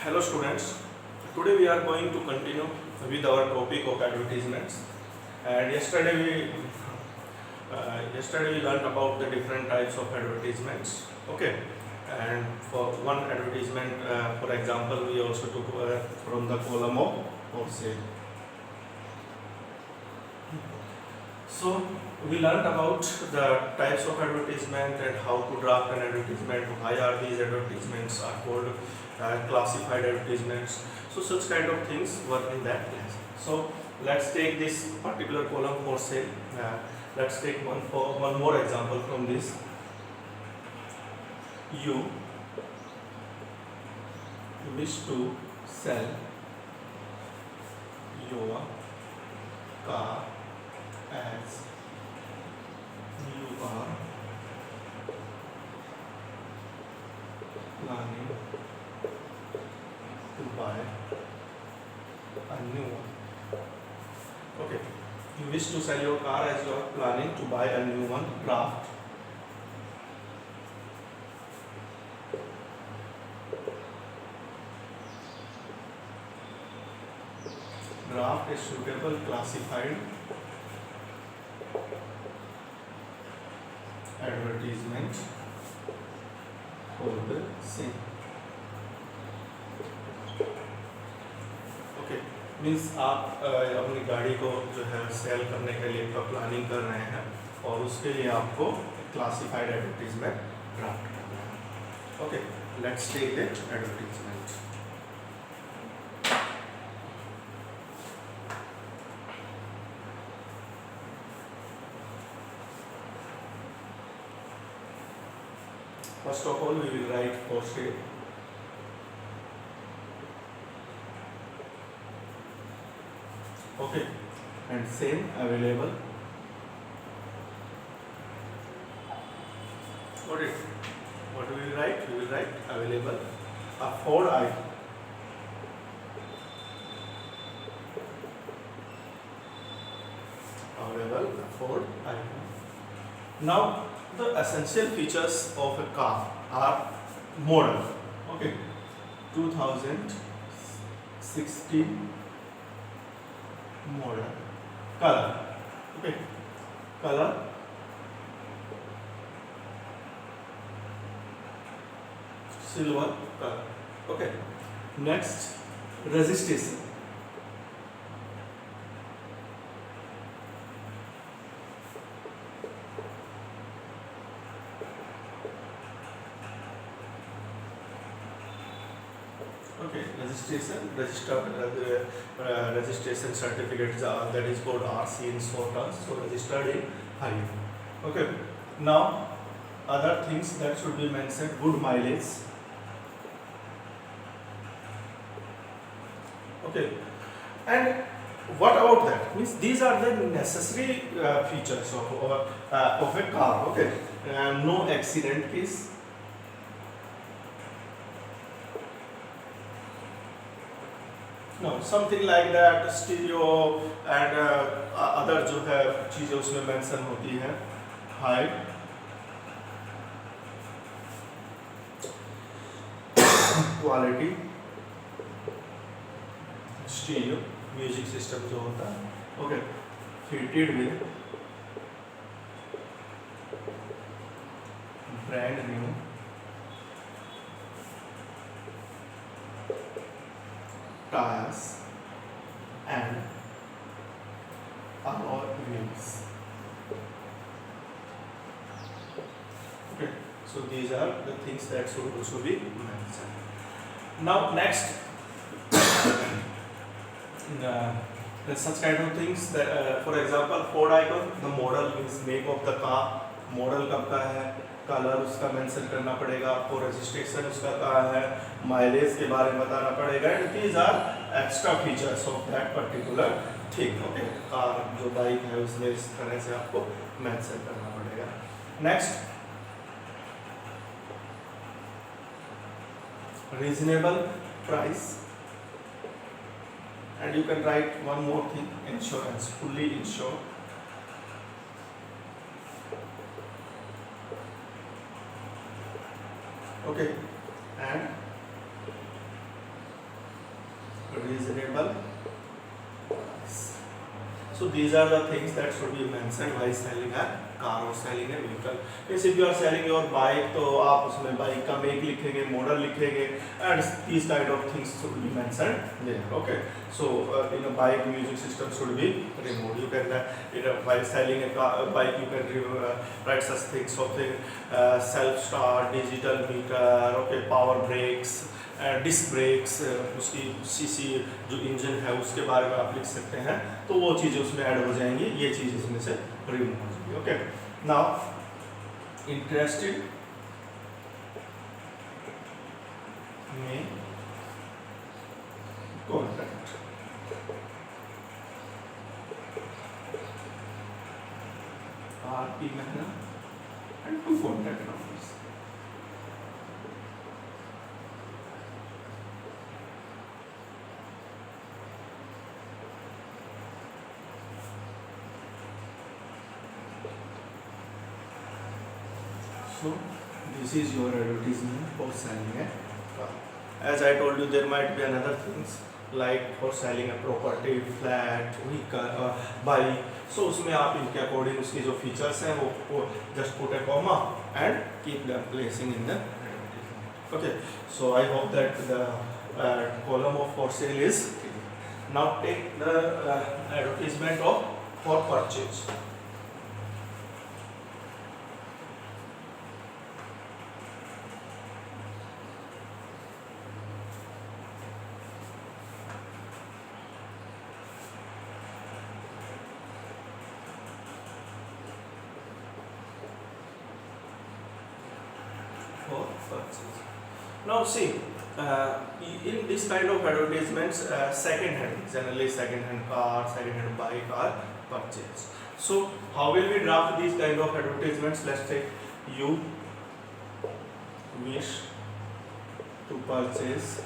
Hello students, today we are going to continue with our topic of advertisements. And yesterday we learned about the different types of advertisements. Okay, and for one advertisement, for example, we also took from the column of for sale. So we learned about the types of advertisement and how to draft an advertisement, why are these advertisements are called classified advertisements. So such kind of things were in that class. So let's take this particular column for sale. Let's take one more example from this. You wish to sell your car as you are planning to buy a new one. Okay, you wish to sell your car as you are planning to buy a new one. Draft. Draft a suitable classified advertisement for the same. Okay, means आप अपनी गाड़ी को जो है cell करने के लिए planning कर रहे हैं और उसके लिए आपको क्लासिफाइड एडवर्टीजमेंट ड्राफ्ट करना है. Okay, let's take the advertisement. First of all, we will write for sale. Okay, and same available. What we will write? We will write available. A Ford item. Available a Ford item. Now, the essential features of a car are model. Okay, 2016 model. Color. Okay, color. Silver color. Okay, next, registration. Okay, registration certificate that is called RC in short terms, so registered in Haryana. Okay, now other things that should be mentioned: good mileage. Okay, and what about that? Means these are the necessary features of a car. Okay, no accident case. No, something like that, stereo and other जो है चीज़ें उसमें mention होती हैं. Height, quality, stereo music system जो होता है. Okay, fitted with brand new tires and alloy wheels. Okay, so these are the things that should also be mentioned. Now next, such kind of things that for example Ford icon, the model means make of the car, model कब का है, colour उसका mention करना पड़ेगा आपको, registration उसका कहाँ है, माइलेज के बारे में बताना पड़ेगा. And these are extra features of that particular thing. Okay, car जो बाइक है उसमें इस तरह से आपको मेंशन करना पड़ेगा. Next, reasonable price. And you can write one more thing, insurance, fully insured. Okay, and reasonable price. So these are the things that should be mentioned while selling a car or selling a vehicle. Means if you are selling your bike, तो आप उसमें bike का make लिखेंगे, model लिखेंगे, and these kind of things should be mentioned there. Okay. So in a bike, music system should be removed. You can while selling a car, bike, you can write such things of self start, digital meter, okay, power brakes, disc brakes, उसकी CC जो engine है उसके बारे में आप लिख सकते हैं, तो वो चीज़ें उसमें ऐड हो जाएंगी, ये चीज़ इसमें से रिमूव हो जाएगी. ओके. नाउ इंटरेस्टेड में contact. RP Mehra and 2 contact numbers. So this is your advertisement for selling a car. As I told you, there might be another things like for selling a property, flat, vehicle, bike. So उसमें आप इनके according उसकी जो features हैं वो just put a comma and keep them placing in the advertisement. Okay. So I hope that the column of for sale is clear. Now take the advertisement of for purchase. For purchase. Now see, in this kind of advertisements, second hand, generally second hand car, second hand bike are purchased. So how will we draft these kind of advertisements? Let's take you wish to purchase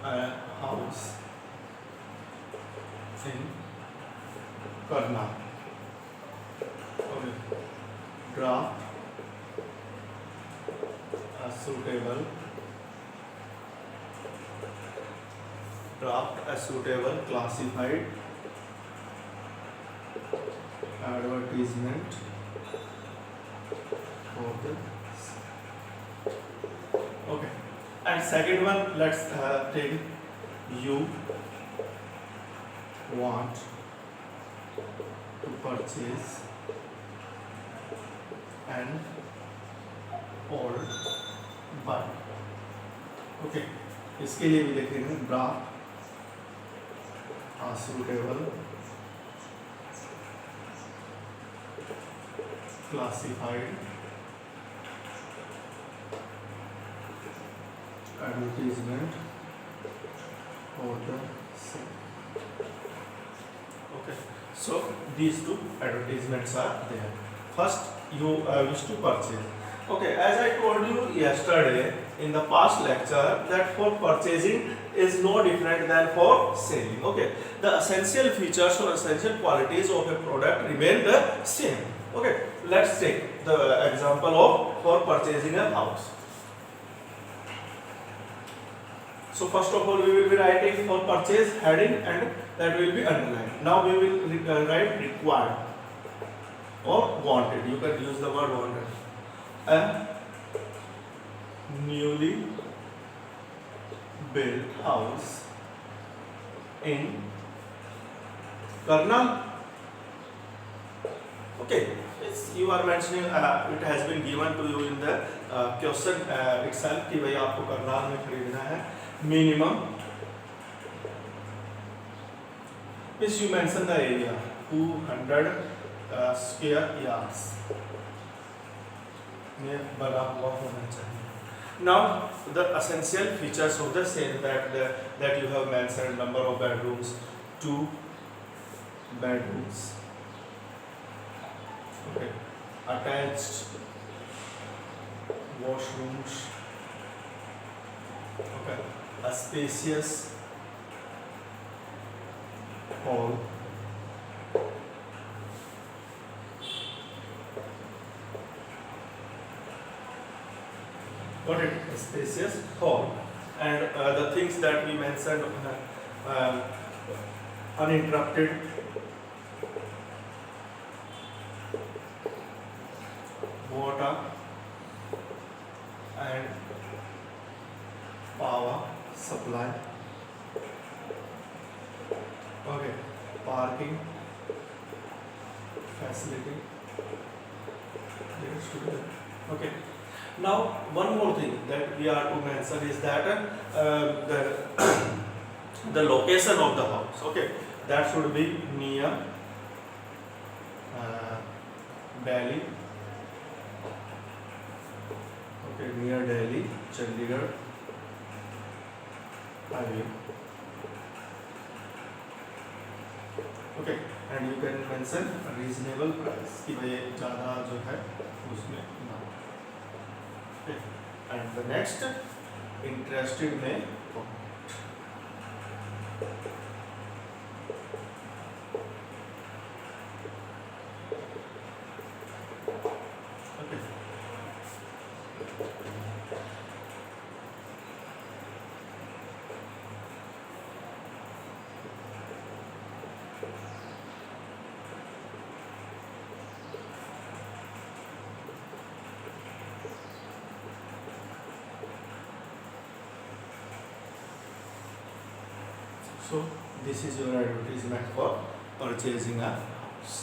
a house in Karnal. Okay. Draft a suitable classified advertisement for the okay. And second one, let's take you want to purchase an old bike. Okay. इसके लिए भी लिखेंगे draft a suitable classified advertisement for the same. Okay. So these two advertisements are there. First, you wish to purchase. Okay, as I told you yesterday in the past lecture that for purchasing is no different than for selling. Okay, the essential features or essential qualities of a product remain the same. Okay, let's take the example of for purchasing a house. So first of all, we will be writing for purchase heading and that will be underlined. Now we will write required or wanted. You can use the word wanted. A newly built house in Karnal. Okay, you are mentioning it has been given to you in the question itself कि भाई आपको करनाल में खरीदना है. Minimum is you mention the area 200 square yards में बना हुआ होना चाहिए. Now the essential features of the same that you have mentioned number of bedrooms, 2 bedrooms. Okay, attached washrooms. Okay, a spacious hall. Got it? A spacious hall. and the things that we mentioned, uninterrupted water and power supply. Okay, parking facility. Okay. Now, one more thing that we are to mention is that the location of the house. Okay, that should be near Delhi. Okay, near Delhi, Chandigarh highway. Okay, and you can mention a reasonable price कि भाई ज़्यादा जो है उसमें ना. Okay, and the next interested में okay. So this is your advertisement for purchasing a house.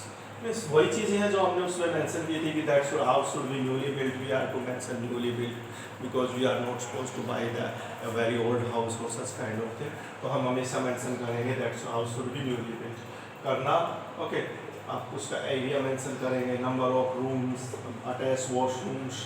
Means वही चीज़ें हैं जो हमने उसमें मेंशन की थी कि that should house should be newly built. We are to mention newly built because we are not suppose to buy the very old house और सच काइंड ऑफ थिंग. तो हम हमेशा मेंशन करेंगे that house should be newly built करना. Okay, आप उसका area mention करेंगे, number of rooms, attach washrooms.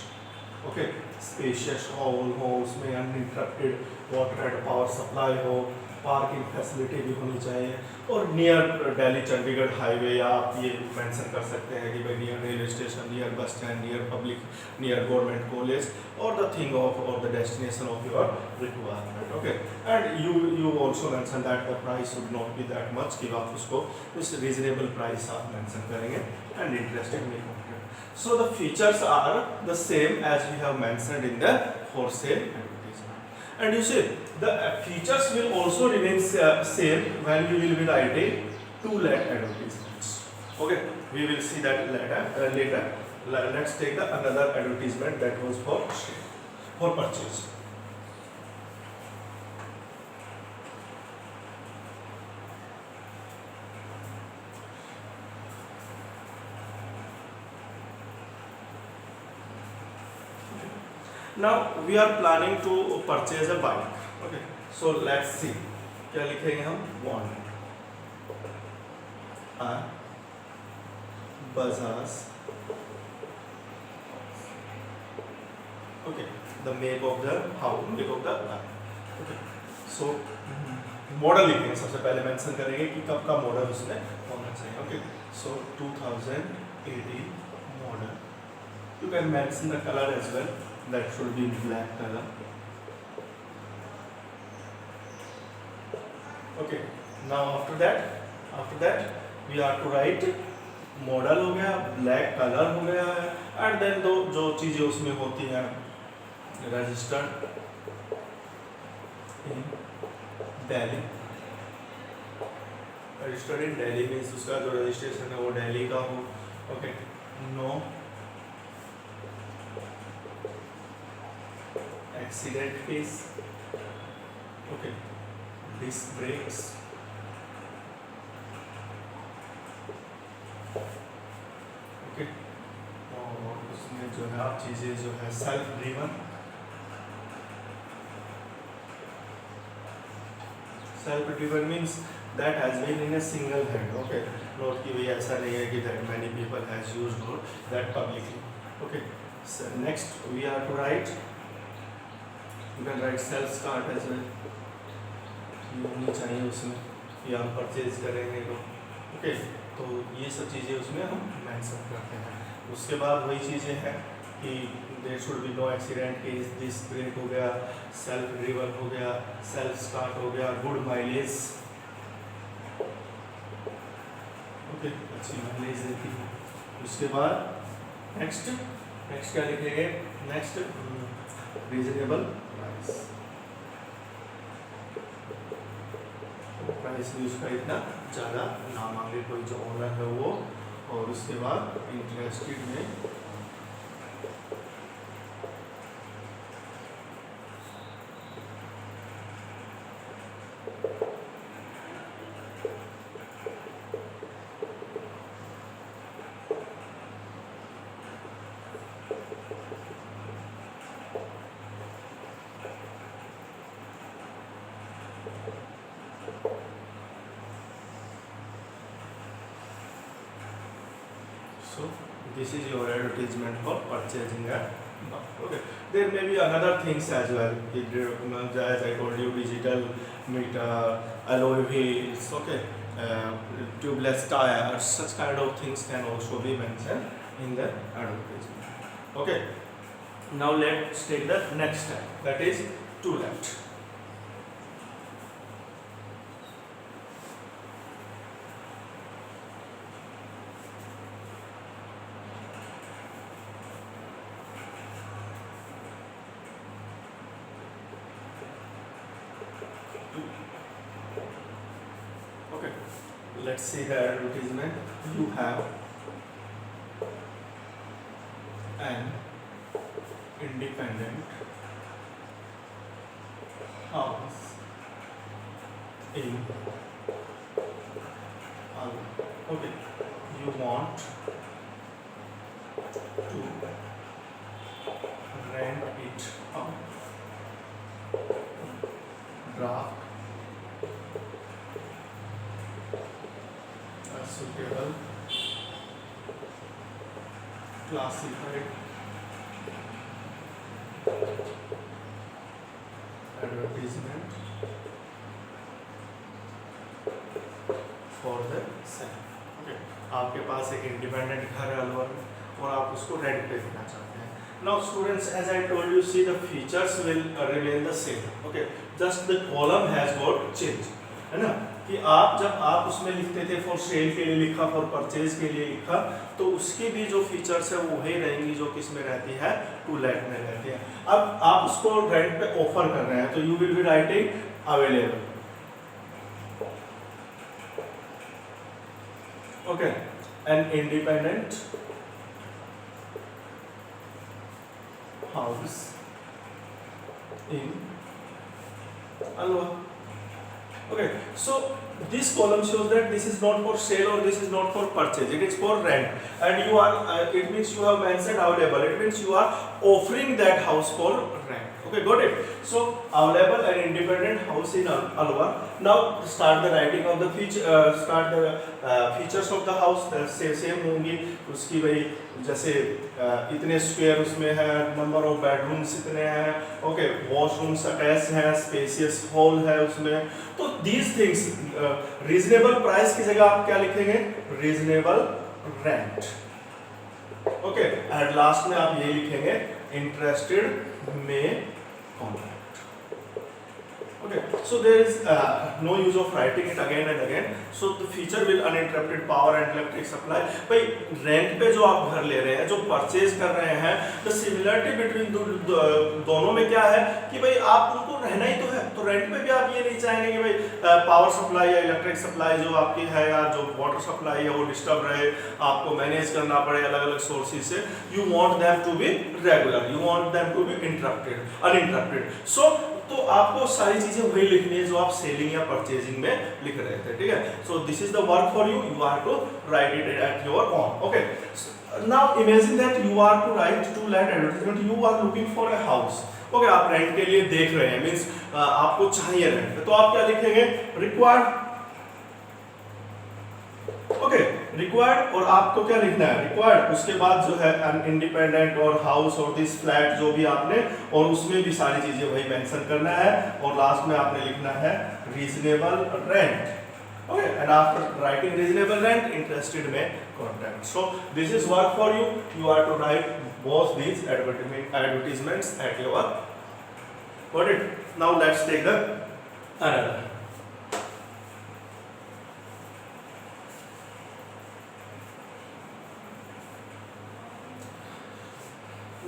Okay, spacious hall हो, उसमें uninterrupted water and power supply हो, पार्किंग फैसिलिटी भी होनी चाहिए, और नियर दिल्ली चंडीगढ़ हाईवे. या आप ये मेंशन कर सकते हैं कि भाई near railway station, near bus stand, near public, near government college, और द थिंग ऑफ और the destination of your requirement. Okay, and you also mention that the price should not be that much कि आप उसको उस reasonable price आप mention करेंगे and interested में. So the features are the same as we have mentioned in the for sale advertisement. And you see the features will also remain same when we will be writing to let advertisements. Okay, we will see that later. Let's take the another advertisement that was for sale, for purchase. Now we are planning to purchase a bike. Okay, so let's see क्या लिखेंगे हम. Want a Bajaj. Okay, the make of the house, make of the bike. Okay, so model लिखेंगे. सबसे पहले mention करेंगे कि कब का मॉडल उसमें होना चाहिए. Okay, so 2018 model. You can mention the color as well. That should be in black color. Okay, now after that we are to write model हो गया, ब्लैक कलर हो गया है, एंड देन दो जो चीज़ें उसमें होती हैं, registered in Delhi. Registered in Delhi means उसका जो रजिस्ट्रेशन है वो दिल्ली का हो. Okay, no accident case. Okay, disc brakes. Okay, और उसमें जो है आप चीज़ें जो है self driven. Self driven means that has been in a single hand. Okay, note कि भाई ऐसा नहीं है कि that many people has used that publicly. Okay, so next we are to write. You can write sales cart as well. ये होनी चाहिए उसमें कि आप परचेज करेंगे तो. ओके, तो ये सब चीज़ें उसमें हम मेंशन करते हैं. उसके बाद वही चीज़ें हैं कि there should be no accident case, disc brake हो गया, सेल्फ ड्रिवन हो गया, सेल्फ स्टार्ट हो गया, गुड माइलेज. ओके, अच्छी माइलेज देती है. उसके बाद नेक्स्ट क्या लिखेंगे. Next reasonable price. प्राइस भी उसका इतना ज़्यादा ना मांगे कोई जो ओनर है वो। और उसके बाद इंटरेस्टेड में so this is your advertisement for purchasing a bike. Okay, there may be another things as well. As I told you, digital meter, alloy wheels, okay, tubeless tires, such kind of things can also be mentioned in the advertisement. Okay, now let's take the next step, that is to let. Okay, let's see the advertisement. You have an independent house in Alva. Okay, you want to rent it out. Draft a suitable classified advertisement for the sale. Okay, आपके पास एक independent घर है अलवर में और आप उसको rent पे देना चाहते हैं. Now students, as I told you, see the features will remain the same. Okay, just the column has got change, है ना. कि आप जब आप उसमें लिखते थे फॉर सेल के लिए लिखा, फॉर परचेज के लिए लिखा, तो उसकी भी जो फीचर्स है वो वही रहेंगी जो किसमें रहती है, टू लेट में रहती है. अब आप उसको रेंट पे ऑफर कर रहे हैं तो you will be writing available. Okay, an independent house in Alva. Okay, so this column shows that this is not for sale or this is not for purchase, it is for rent, and you are it means you have mentioned available, it means you are offering that house for rent. Okay, got it. So available and independent house in Alva. Now start the writing of the start the features of the house. same होंगी उसकी भाई, जैसे इतने square उसमें है, number of bedrooms इतने हैं, okay, washrooms attach हैं, स्पेसियस हॉल है उसमें. तो दीज थिंग्स, रीजनेबल प्राइस की जगह आप क्या लिखेंगे, reasonable rent. Okay, and last में आप ये लिखेंगे इंटरेस्टेड में contact. Okay, so there is no use of writing it again and again. So the feature will uninterrupted power and electric supply. भाई रेंट पे जो आप घर ले रहे हैं, जो परचेज कर रहे हैं, the similarity between दोनों में क्या है कि भाई आप उनको रहना ही तो है, तो रेंट पे भी आप ये नहीं चाहेंगे कि भाई पावर सप्लाई या इलेक्ट्रिक सप्लाई जो आपकी है या जो वाटर सप्लाई है वो डिस्टर्ब रहे, आपको मैनेज करना पड़े अलग अलग सोर्सेज से. You want them to be regular, you want them to be uninterrupted. So तो आपको सारी चीजें वही लिखनी है जो आप सेलिंग या परचेजिंग में लिख रहे थे. ठीक है, so this is the work for you, you are to write it at your own. Okay, now imagine that you are to write to let advertisement, you are looking for a house. Okay, आप rent के लिए देख रहे हैं, means आपको चाहिए rent पे, तो आप क्या लिखेंगे, रिक्वायर्ड. ओके, रिक्वायर्ड, और आपको क्या लिखना है, रिक्वायर्ड, उसके बाद जो है एन इंडिपेंडेंट और हाउस और दिस फ्लैट जो भी आपने, और उसमें भी सारी चीजें वही मेंशन करना है, और लास्ट में आपने लिखना है reasonable rent. Okay, and after writing reasonable rent, interested में contact. So this is work for you, you are to write both these advertisements at your. Got it? Now let's take the another.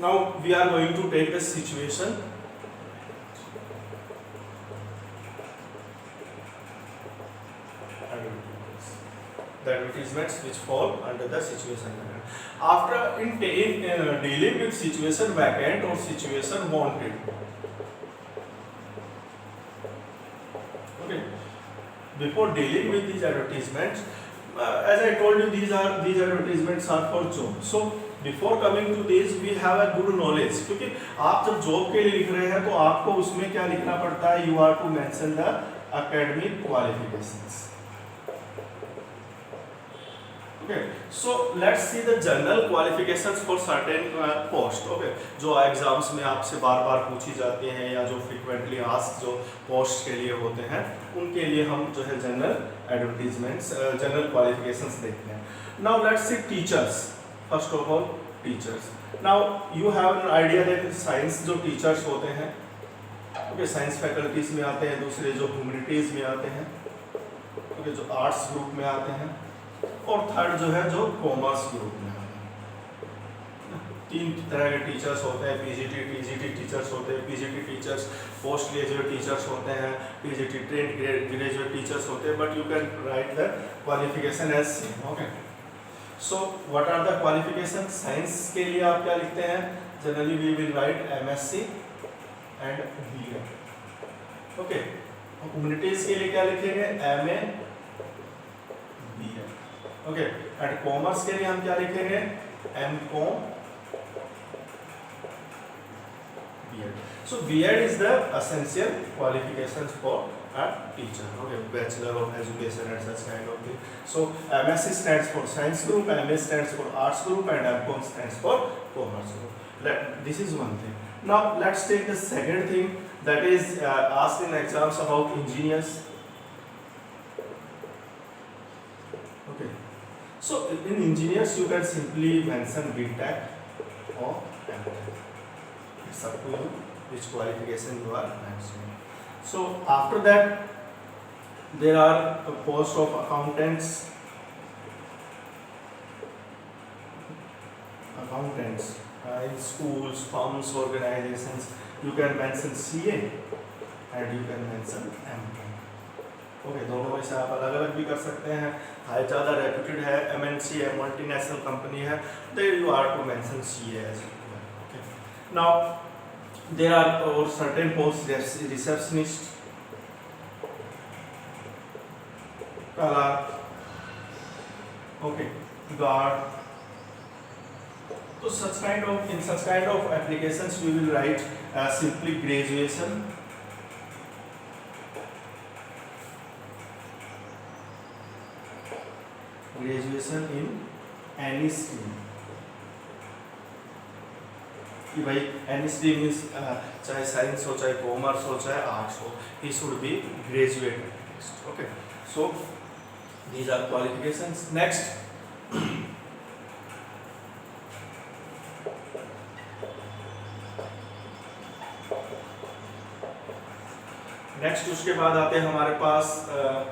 Now we are going to take a situation. the advertisements which fall under the situation vacant. After in dealing with situation vacant or situation wanted, okay, before dealing with these advertisements, as I told you, these advertisements are for job. So before coming to this, we have a good knowledge, क्योंकि आप जब job के लिए लिख रहे हैं तो आपको उसमें क्या लिखना पड़ता है, you are to mention the academic qualifications. Okay, so let's see the general qualifications for certain post. Okay, जो एग्जाम्स में आपसे बार बार पूछी जाती हैं या जो फ्रीक्वेंटली आस्क जो पोस्ट के लिए होते हैं, उनके लिए हम जो है जनरल एडवर्टीजमेंट्स, जनरल क्वालिफिकेशंस देखते हैं. Now let's see teachers. First of all, teachers. Now you have an idea that science जो टीचर्स होते हैं, ओके, साइंस फैकल्टीज में आते हैं, दूसरे जो ह्यूमैनिटीज में आते हैं, ओके, जो आर्ट्स ग्रुप में आते हैं, और थर्ड जो है जो कॉमर्स ग्रुप में आते हैं. 3 तरह के टीचर्स होते हैं. पीजीटी टीजीटी टीचर्स होते हैं, PGT teachers post graduate teachers होते हैं, पीजीटी ट्रेंड ग्रेजुएट टीचर्स होते हैं, but you can write the qualification as same. Okay, so what are the qualification? Science के लिए आप क्या लिखते हैं? Generally we will write MSc and BEd. Okay, humanities के लिए क्या लिखेंगे? MA BEd. Okay, and commerce के लिए हम क्या लिखेंगे? MCom BEd. So BEd is the essential qualifications for a teacher. Okay, Bachelor of Education and such kind of thing. So MSc stands for Science Group, MA stands for Arts Group, and MCOM stands for Commerce Group. This is one thing. Now let's take the second thing, that is asked in exams about engineers. Okay, so in engineers you can simply mention BTech or MTech. It's up to you which qualification you are mentioning. So after that, there are a post of accountants. In schools, firms, organizations, you can mention CA and you can mention MCOM. Okay, दोनों में से आप अलग अलग भी कर सकते हैं. हाई ज़्यादा रेप्यूटेड है, MNC है, मल्टीनेशनल कंपनी है, there you are to mention CA as well. Okay. Now there are certain posts, receptionist, clerk, okay, guard. So in such kind of applications we will write simply graduation, in any stream. कि भाई any stream means चाहे science हो, चाहे commerce हो, चाहे arts हो, he should be graduate at least. Okay, so these are qualifications. Next उसके बाद आते हैं हमारे पास,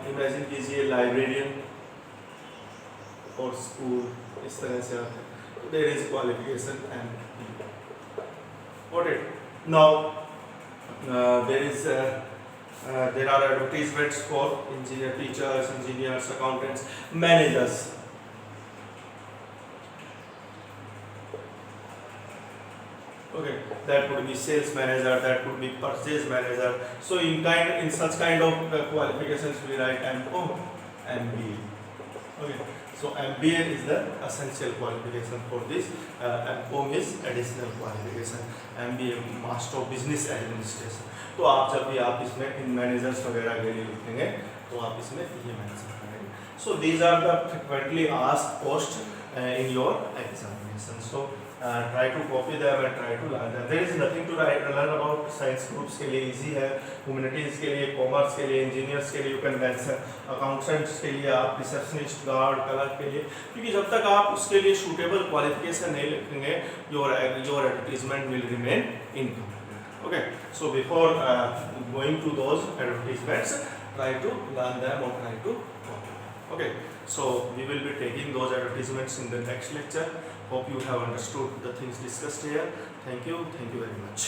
इमेजिन कीजिए लाइब्रेरियन और स्कूल, इस तरह से आते हैं. There is qualification and got it. Now there are advertisements for engineer, teachers, engineers, accountants, managers. Okay, that could be sales manager, that could be purchase manager. So in such kind of qualifications we write MCOM, MBA. Okay, so MBA is the essential qualification for this. MCOM is additional qualification. MBA Master of Business Administration. तो आप जब भी आप इसमें इन managers वगैरह के लिए लिखेंगे तो आप इसमें ये मेंशन करेंगे. So these are the frequently asked posts in your examination. So try to copy them and try to learn them. There is nothing to learn about. Science groups के लिए easy है, humanities के लिए, commerce के लिए, engineers के लिए you can mention, accountants के लिए आप receptionist, guard, clerk के लिए, क्योंकि जब तक आप उसके लिए suitable qualification नहीं लिखेंगे, your advertisement will remain incomplete. Okay, so before going to those advertisements, try to learn them or try to copy them. Okay, so we will be taking those advertisements in the next lecture. Hope you have understood the things discussed here. Thank you very much.